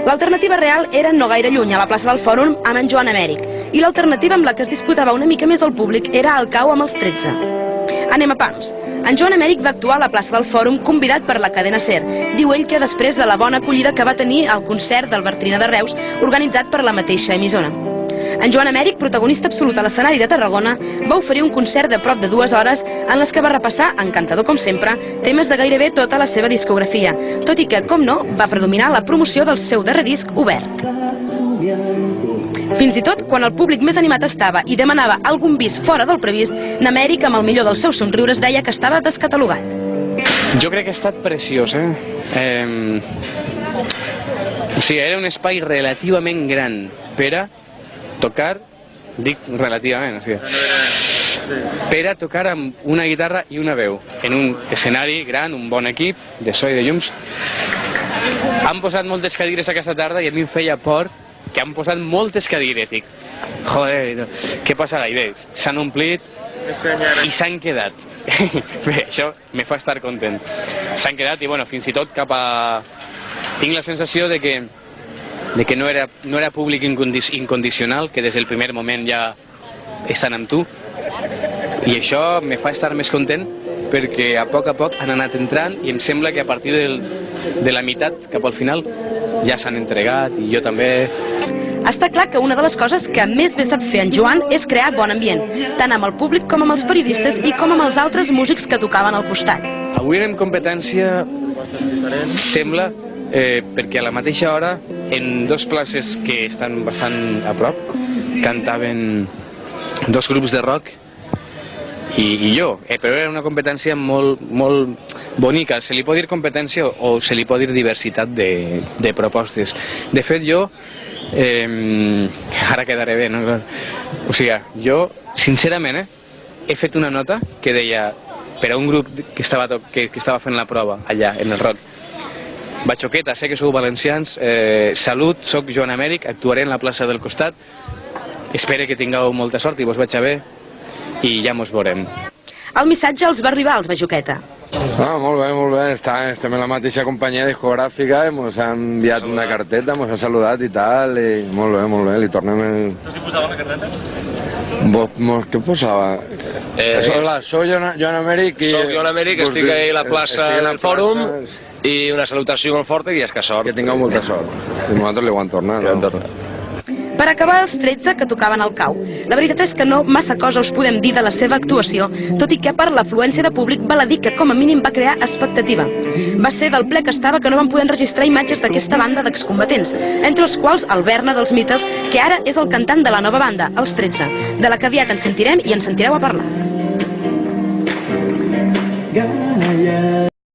L'alternativa real era no gaire lluny, a la plaça del Fòrum, amb en Joan Amèric, i l'alternativa amb la que es disputava una mica més el públic era al Cau amb els 13. Anem a pams. En Joan Amèric va actuar a la plaça del Fòrum convidat per la cadena SER. Diu ell que després de la bona acollida que va tenir al concert del Bartrina de Reus, organitzat per la mateixa emissora. En Joan Amèric, protagonista absolut a l'escenari de Tarragona, va oferir un concert de prop de 2 hores en les que va repassar, encantador com sempre, temes de gairebé tota la seva discografia, tot i que, com no, va predominar la promoció del seu darrer disc obert. Fins i tot, quan el públic més animat estava i demanava algun bis fora del previst, n'Amèric, amb el millor dels seus somriures, deia que estava descatalogat. Jo crec que ha estat preciós, O sigui, era un espai relativament gran per a tocar, dic relativament, o sigui, per a tocar amb una guitarra i una veu, en un escenari gran, un bon equip de so i de llums. Han posat moltes cadires aquesta tarda i a mi em feia por que han posat moltes cadires. Dic, joder, què passarà? I bé, s'han omplit i s'han quedat. Bé, això me fa estar content. S'han quedat i, bueno, fins i tot cap a... Tinc la sensació de que no era públic incondicional, que des del primer moment ja estan amb tu, i això me fa estar més content perquè a poc han anat entrant i em sembla que a partir de la meitat cap al final ja s'han entregat i jo també. Està clar que una de les coses que més bé sap fer en Joan és crear bon ambient, tant amb el públic com amb els periodistes i com amb els altres músics que tocaven al costat. Avui anem competència, sembla, perquè a la mateixa hora, en 2 places que estan bastant a prop, cantaven 2 grups de rock i jo, però era una competència molt bonica. Se li pot dir competència o se li pot dir diversitat de propostes. De fet, jo, ara quedaré bé, no? O sigui, jo, sincerament, he fet una nota que deia, per a un grup que estava fent la prova allà, en el rock, Batxoqueta, sé que sou valencians, salut, soc Joan Amèric, actuaré en la plaça del costat, espero que tingueu molta sort i vos vaig a bé i ja mos veurem. El missatge els va arribar als Bajoqueta. Molt bé, estem en la mateixa companyia discogràfica, ens han enviat una carteta, ens han saludat i tal, i molt bé, li tornem el... No s'hi posava la carteta? Què posava? Soy Joan Amèric i... Soc Joan Amèric, estic a la plaça del Fòrum i una salutació molt forta i esca sort. Que tingueu molta sort. I nosaltres li ho han tornat. Per acabar, els 13 que tocaven al Cau. La veritat és que no massa cosa us podem dir de la seva actuació, tot i que per l'afluència de públic val a dir que com a mínim va crear expectativa. Va ser del ple que estava que no van poder enregistrar imatges d'aquesta banda d'excombatents, entre els quals el Berna dels Beatles, que ara és el cantant de la nova banda, els 13, de la que aviat ens sentirem i ens sentireu a parlar.